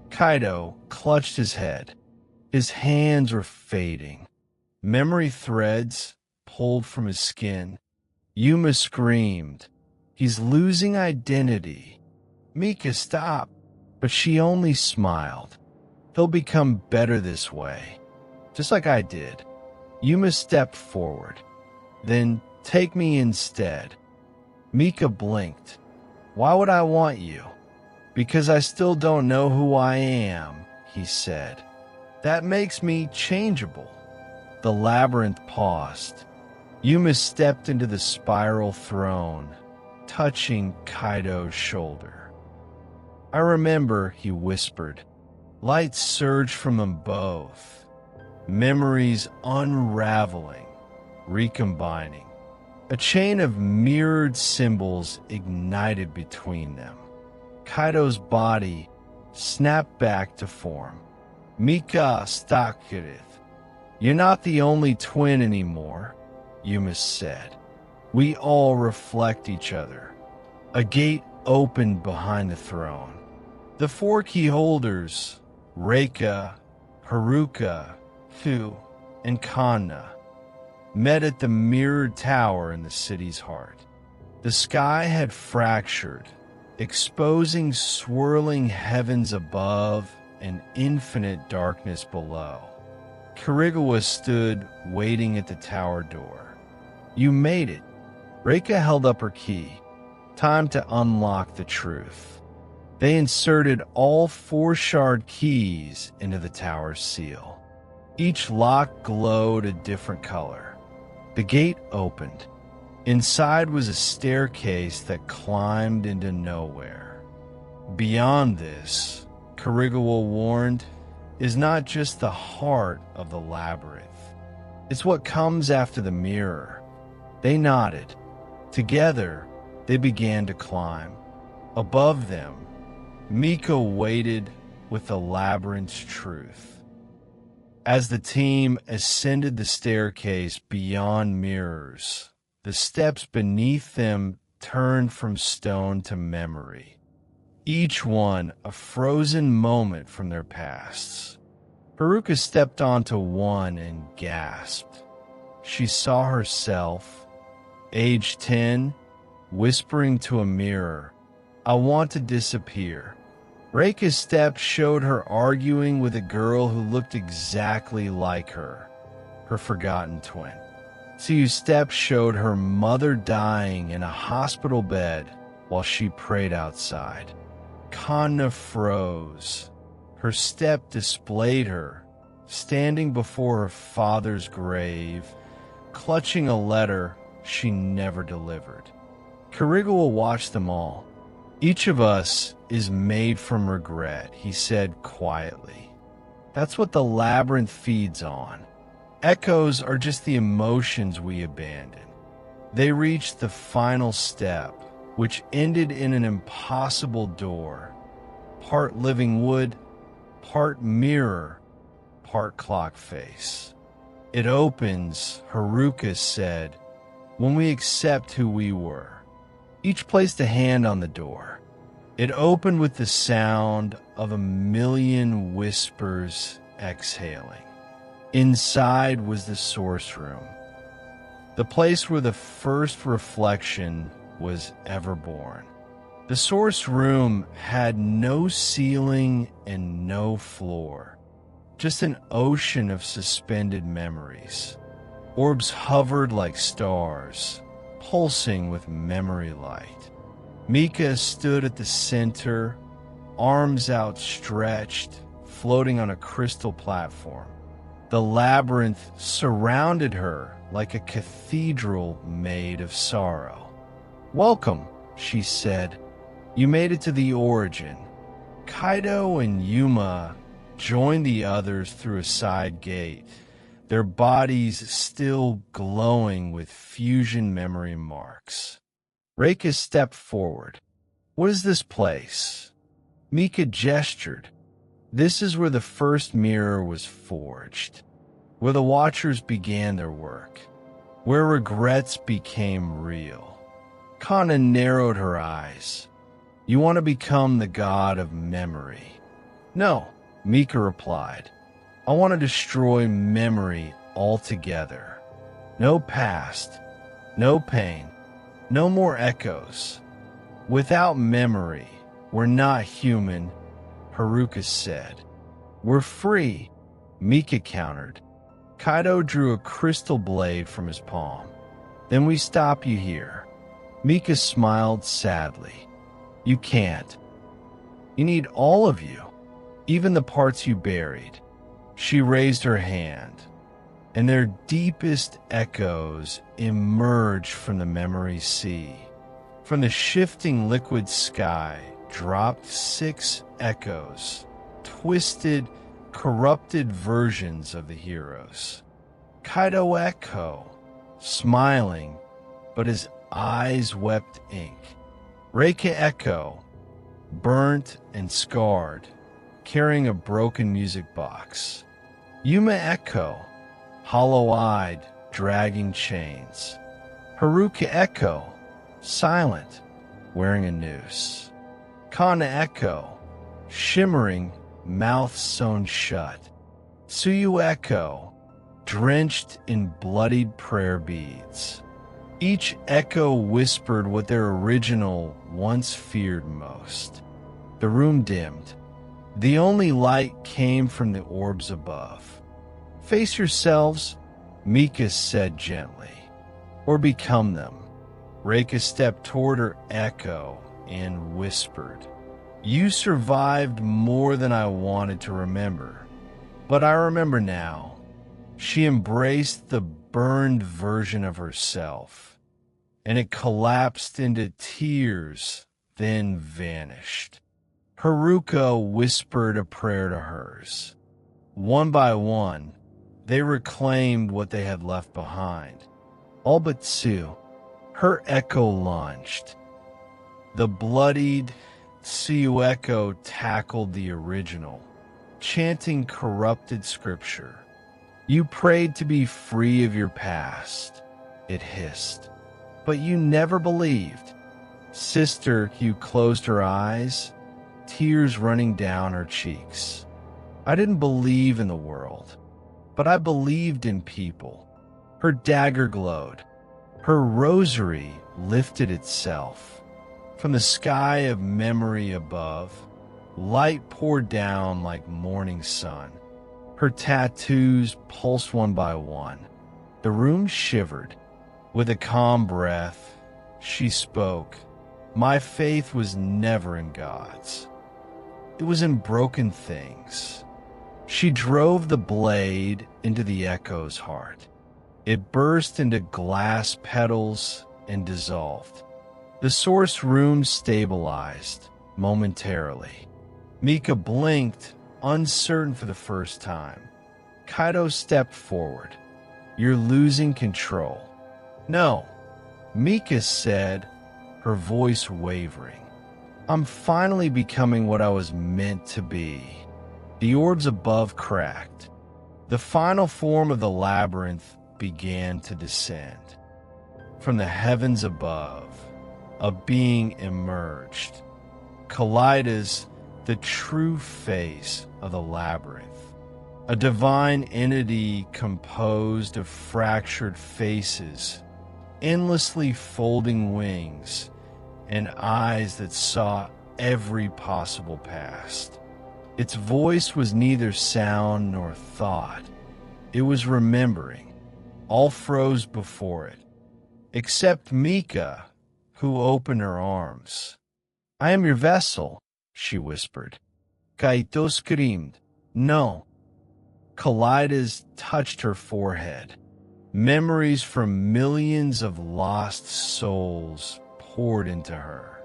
Kaido clutched his head. His hands were fading. Memory threads pulled from his skin. Yuma screamed. He's losing identity. Mika, stop. But she only smiled. He'll become better this way. Just like I did. Yuma stepped forward. Then take me instead. Mika blinked. Why would I want you? Because I still don't know who I am, he said. That makes me changeable. The labyrinth paused. Yuma stepped into the spiral throne, touching Kaido's shoulder. I remember, he whispered. Light surged from them both. Memories unraveling, recombining. A chain of mirrored symbols ignited between them. Kaido's body snapped back to form. Mika Stakirith. You're not the only twin anymore, Yuma said. We all reflect each other. A gate opened behind the throne. The four key holders, Reika, Haruka, Fu, and Kanna, met at the mirrored tower in the city's heart. The sky had fractured, exposing swirling heavens above and infinite darkness below. Karigawa stood waiting at the tower door. You made it. Reika held up her key. Time to unlock the truth. They inserted all 4 shard keys into the tower's seal. Each lock glowed a different color. The gate opened. Inside was a staircase that climbed into nowhere. Beyond this, Karigawa warned, is not just the heart of the labyrinth. It's what comes after the mirror. They nodded. Together, they began to climb. Above them, Mika waited with the labyrinth's truth. As the team ascended the staircase beyond mirrors, the steps beneath them turned from stone to memory, each one a frozen moment from their pasts. Haruka stepped onto one and gasped. She saw herself, age 10, whispering to a mirror, I want to disappear. Reika's steps showed her arguing with a girl who looked exactly like her forgotten twin. Tsuyu's steps showed her mother dying in a hospital bed while she prayed outside. Kanna froze. Her step displayed her, standing before her father's grave, clutching a letter she never delivered. Karigawa watched them all. Each of us is made from regret, he said quietly. That's what the labyrinth feeds on. Echoes are just the emotions we abandon. They reached the final step, which ended in an impossible door. Part living wood, part mirror, part clock face. It opens, Haruka said, when we accept who we were. Each placed a hand on the door. It opened with the sound of a million whispers exhaling. Inside was the source room, the place where the first reflection was ever born. The source room had no ceiling and no floor, just an ocean of suspended memories. Orbs hovered like stars, pulsing with memory light. Mika stood at the center, arms outstretched, floating on a crystal platform. The labyrinth surrounded her like a cathedral made of sorrow. "Welcome," she said. "You made it to the origin." Kaido and Yuma joined the others through a side gate, their bodies still glowing with fusion memory marks. Reika stepped forward. "What is this place?" Mika gestured. "This is where the first mirror was forged, where the Watchers began their work, where regrets became real." Kana narrowed her eyes. "You want to become the god of memory?" "No," Mika replied. "I want to destroy memory altogether. No past, no pain, no more echoes. Without memory, we're not human," Haruka said. "We're free," Mika countered. Kaido drew a crystal blade from his palm. "Then we stop you here." Mika smiled sadly. "You can't. You need all of you, even the parts you buried." She raised her hand, and their deepest echoes emerged from the memory sea. From the shifting liquid sky dropped 6 echoes, twisted, corrupted versions of the heroes. Kaido Echo, smiling, but his eyes wept ink. Reika Echo, burnt and scarred, carrying a broken music box. Yuma Echo, hollow-eyed, dragging chains. Haruka Echo, silent, wearing a noose. Kana Echo, shimmering, mouth sewn shut. Tsuyu Echo, drenched in bloodied prayer beads. Each echo whispered what their original once feared most. The room dimmed. The only light came from the orbs above. "Face yourselves," Mika said gently, "or become them." Reika stepped toward her echo and whispered, "You survived more than I wanted to remember, but I remember now." She embraced the burned version of herself, and it collapsed into tears, then vanished. Haruka whispered a prayer to hers. One by one, they reclaimed what they had left behind. All but Sue. Her echo lunged. The bloodied Tsuyu Echo tackled the original, chanting corrupted scripture. "You prayed to be free of your past," it hissed. "But you never believed." Sister Hugh closed her eyes, tears running down her cheeks. "I didn't believe in the world, but I believed in people." Her dagger glowed. Her rosary lifted itself. From the sky of memory above, light poured down like morning sun. Her tattoos pulsed one by one. The room shivered. With a calm breath, she spoke. "My faith was never in gods. It was in broken things." She drove the blade into the echo's heart. It burst into glass petals and dissolved. The source room stabilized momentarily. Mika blinked, uncertain for the first time. Kaido stepped forward. "You're losing control." "No," Mika said, her voice wavering. "I'm finally becoming what I was meant to be." The orbs above cracked. The final form of the labyrinth began to descend. From the heavens above, a being emerged. Kaleida's the true face of the labyrinth. A divine entity composed of fractured faces, endlessly folding wings, and eyes that saw every possible past. Its voice was neither sound nor thought. It was remembering. All froze before it, except Mika, who opened her arms. "I am your vessel," she whispered. Kaito screamed. No. Kalidas touched her forehead. Memories from millions of lost souls poured into her.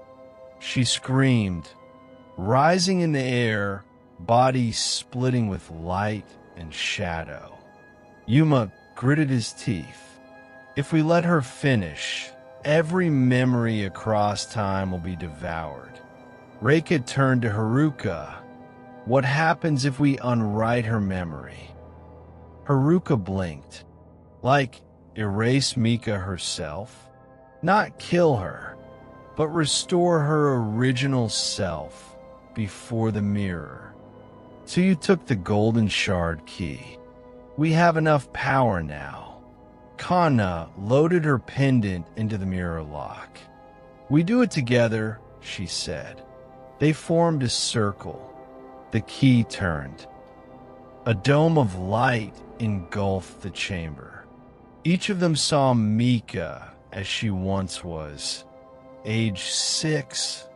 She screamed, rising in the air, body splitting with light and shadow. Yuma gritted his teeth. If we let her finish, every memory across time will be devoured. Reika turned to Haruka. What happens if we unwrite her memory? Haruka blinked. Like, erase Mika herself? Not kill her, but restore her original self before the mirror. So you took the golden shard key. We have enough power now. Kana loaded her pendant into the mirror lock. We do it together, she said. They formed a circle. The key turned. A dome of light engulfed the chamber. Each of them saw Mika as she once was, age 6,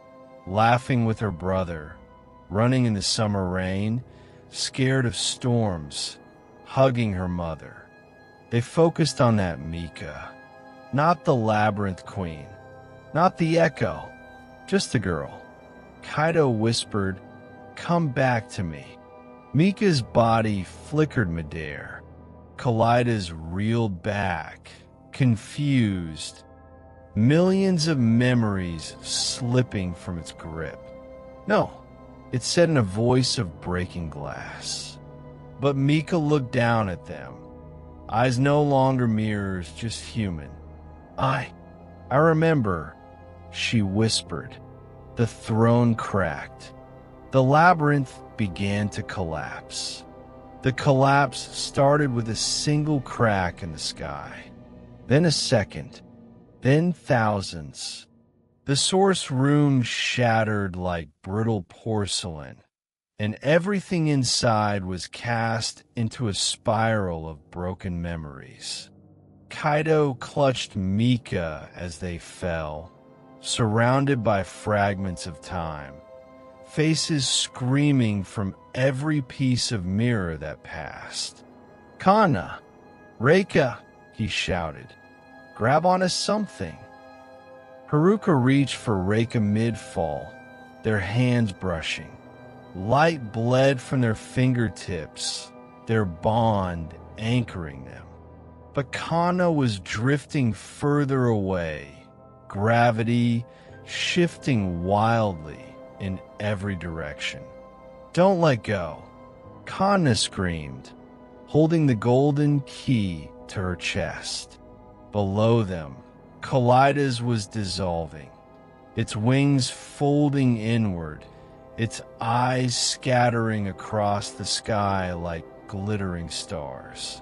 laughing with her brother, running in the summer rain, scared of storms, hugging her mother. They focused on that Mika, not the Labyrinth Queen, not the Echo, just the girl. Kaido whispered, "Come back to me." Mika's body flickered midair. Kalidas reeled back, confused, millions of memories slipping from its grip. "No," it said in a voice of breaking glass. But Mika looked down at them, eyes no longer mirrors, just human. I remember," she whispered. The throne cracked. The labyrinth began to collapse. The collapse started with a single crack in the sky, then a second, then thousands. The source room shattered like brittle porcelain, and everything inside was cast into a spiral of broken memories. Kaido clutched Mika as they fell, surrounded by fragments of time, faces screaming from every piece of mirror that passed. "Kana! Reika!" he shouted. "Grab onto something." Haruka reached for Reika mid-fall, their hands brushing. Light bled from their fingertips, their bond anchoring them. But Kana was drifting further away, gravity shifting wildly in every direction. "Don't let go," Kana screamed, holding the golden key to her chest. Below them, Kalidas was dissolving, its wings folding inward, its eyes scattering across the sky like glittering stars.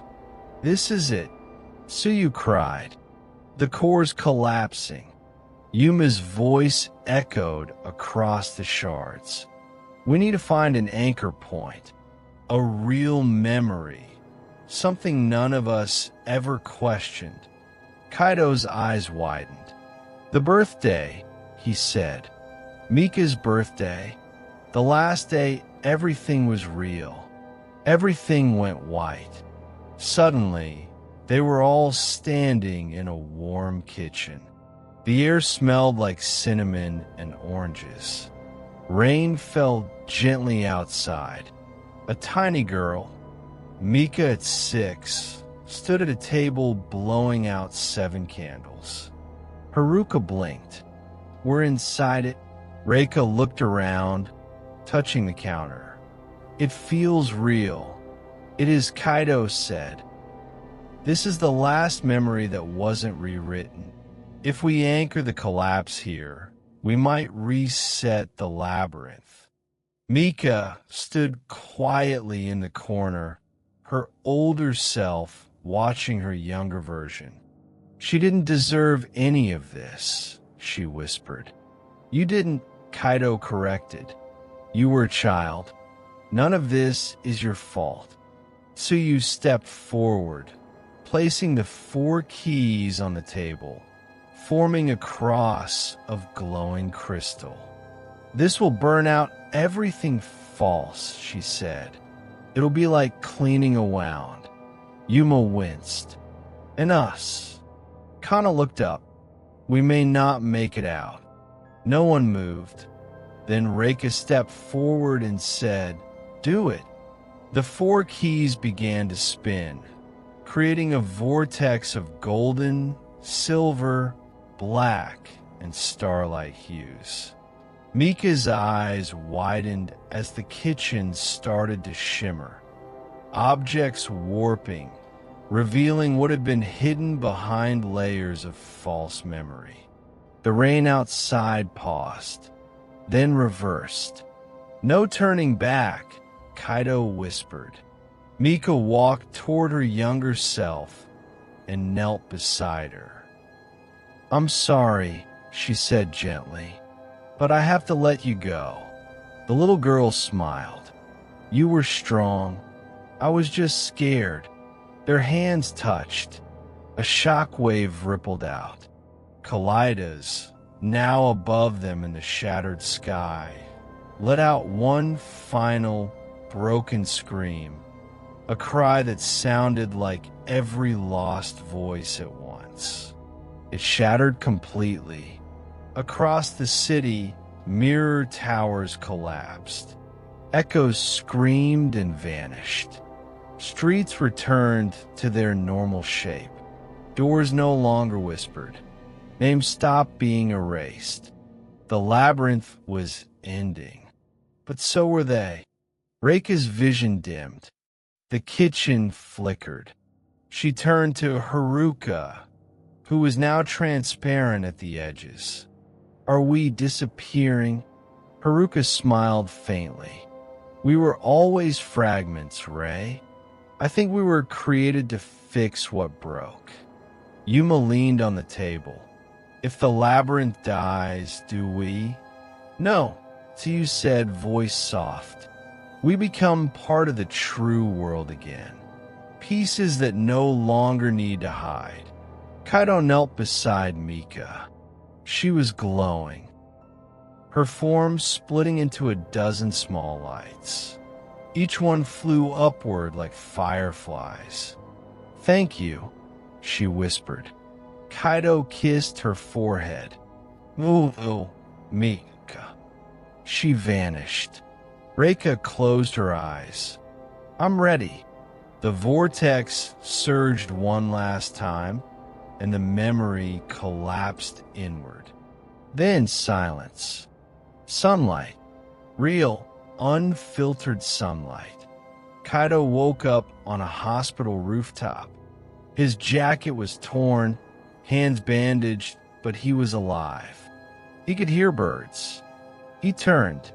"This is it," Tsuyu cried, the cores collapsing. Yuma's voice echoed across the shards. "We need to find an anchor point, a real memory, something none of us ever questioned." Kaido's eyes widened. "The birthday," he said. "Mika's birthday. The last day everything was real. Everything went white. Suddenly, they were all standing in a warm kitchen. The air smelled like cinnamon and oranges. Rain fell gently outside. A tiny girl, Mika at 6, stood at a table blowing out 7 candles. Haruka blinked. "We're inside it." Reika looked around, touching the counter. "It feels real." "It is," Kaido said. "This is the last memory that wasn't rewritten. If we anchor the collapse here, we might reset the labyrinth." Mika stood quietly in the corner, her older self watching her younger version. "She didn't deserve any of this," she whispered. "You didn't," Kaido corrected. "You were a child. None of this is your fault." Tsuyu stepped forward, placing the 4 keys on the table, forming a cross of glowing crystal. "This will burn out everything false," she said. It'll be like cleaning a wound. Yuma winced. And us. Kana looked up. We may not make it out. No one moved. Then Reika stepped forward and said, "Do it." The 4 keys began to spin, creating a vortex of golden, silver, black, and starlight hues. Mika's eyes widened as the kitchen started to shimmer, objects warping, revealing what had been hidden behind layers of false memory. The rain outside paused, then reversed. "No turning back," Kaido whispered. Mika walked toward her younger self and knelt beside her. "I'm sorry," she said gently, "but I have to let you go." The little girl smiled. "You were strong. I was just scared." Their hands touched. A shockwave rippled out. Kalidas, now above them in the shattered sky, let out one final, broken scream, a cry that sounded like every lost voice at once. It shattered completely. Across the city, mirror towers collapsed. Echoes screamed and vanished. Streets returned to their normal shape. Doors no longer whispered. Names stopped being erased. The labyrinth was ending. But so were they. Reika's vision dimmed. The kitchen flickered. She turned to Haruka, who was now transparent at the edges. "Are we disappearing?" Haruka smiled faintly. "We were always fragments, Rei. I think we were created to fix what broke." Yuma leaned on the table. "If the labyrinth dies, do we?" "No," Tsu said, voice soft. "We become part of the true world again. Pieces that no longer need to hide." Kaido knelt beside Mika. She was glowing, her form splitting into a dozen small lights. Each one flew upward like fireflies. "Thank you," she whispered. Kaido kissed her forehead. "Ooh, Mika." She vanished. Reika closed her eyes. "I'm ready." The vortex surged one last time, and the memory collapsed inward. Then silence. Sunlight. Real, unfiltered sunlight. Kaido woke up on a hospital rooftop. His jacket was torn, hands bandaged, but he was alive. He could hear birds. He turned.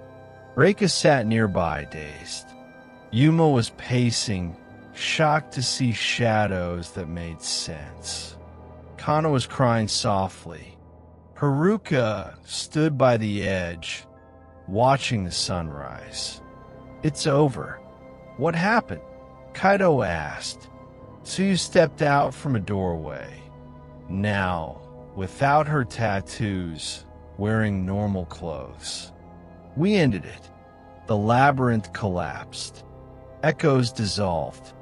Reika sat nearby, dazed. Yuma was pacing, shocked to see shadows that made sense. Kana was crying softly. Haruka stood by the edge, watching the sunrise. "It's over." "What happened?" Kaido asked. Tsu stepped out from a doorway. Now, without her tattoos, wearing normal clothes. "We ended it." The labyrinth collapsed. Echoes dissolved.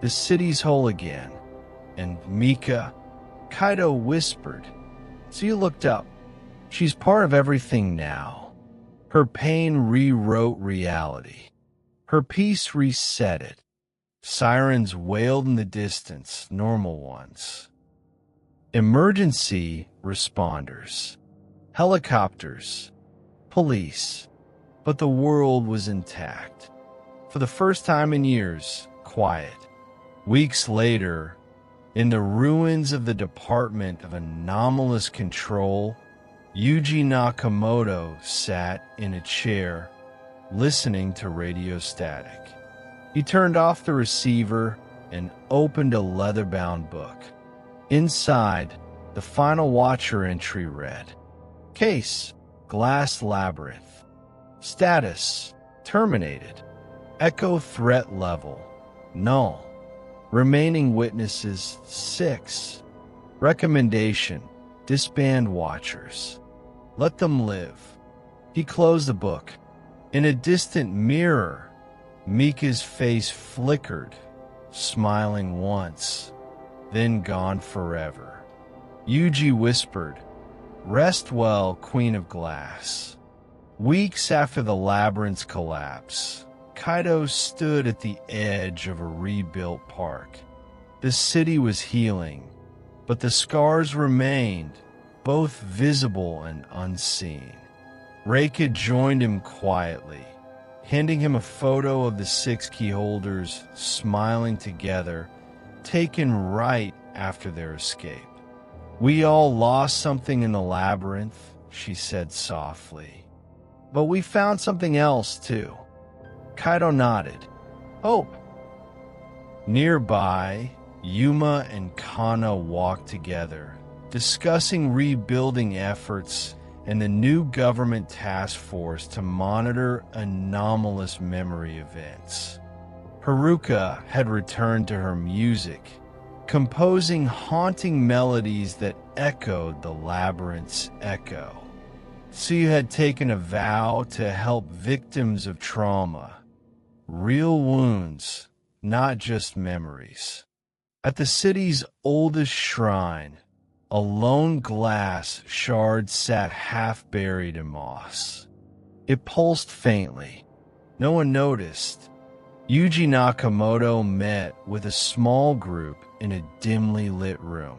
The city's whole again. And Mika, Kaido whispered. Tsu looked up. She's part of everything now. Her pain rewrote reality. Her peace reset it. Sirens wailed in the distance, normal ones. Emergency responders. Helicopters. Police. But the world was intact. For the first time in years, quiet. Weeks later, in the ruins of the Department of Anomalous Control, Yuji Nakamoto sat in a chair, listening to radio static. He turned off the receiver and opened a leather-bound book. Inside, the final Watcher entry read, Case, Glass Labyrinth. Status, terminated. Echo threat level, null. Remaining witnesses, 6. Recommendation, disband Watchers. Let them live. He closed the book. In a distant mirror, Mika's face flickered, smiling once, then gone forever. Yuji whispered, "Rest well, Queen of Glass." Weeks after the labyrinth's collapse, Kaido stood at the edge of a rebuilt park. The city was healing, but the scars remained, both visible and unseen. Reika joined him quietly, handing him a photo of the 6 key holders smiling together, taken right after their escape. "We all lost something in the labyrinth," she said softly. "But we found something else, too." Kaido nodded. "Hope." Nearby, Yuma and Kana walked together, discussing rebuilding efforts and the new government task force to monitor anomalous memory events. Haruka had returned to her music, composing haunting melodies that echoed the labyrinth's echo. Tsuyu had taken a vow to help victims of trauma. Real wounds, not just memories. At the city's oldest shrine, a lone glass shard sat half-buried in moss. It pulsed faintly. No one noticed. Yuji Nakamoto met with a small group in a dimly lit room.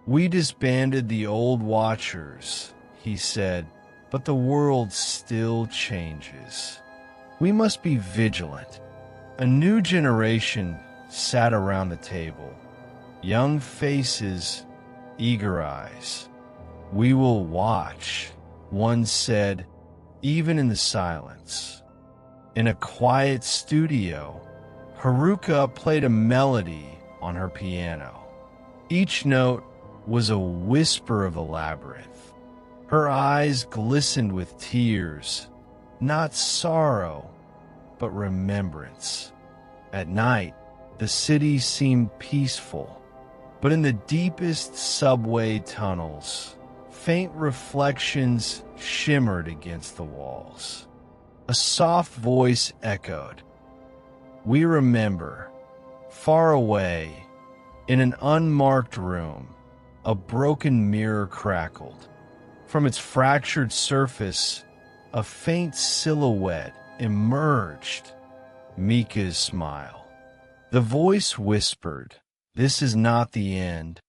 "We disbanded the old Watchers," he said, "but the world still changes. We must be vigilant." A new generation sat around the table. Young faces, eager eyes. "We will watch," one said, even in the silence. In a quiet studio, Haruka played a melody on her piano. Each note was a whisper of the labyrinth. Her eyes glistened with tears, not sorrow, but remembrance. At night, the city seemed peaceful, but in the deepest subway tunnels, faint reflections shimmered against the walls. A soft voice echoed, "We remember." Far away, in an unmarked room, a broken mirror crackled. From its fractured surface, a faint silhouette emerged. Mika's smile. The voice whispered, "This is not the end.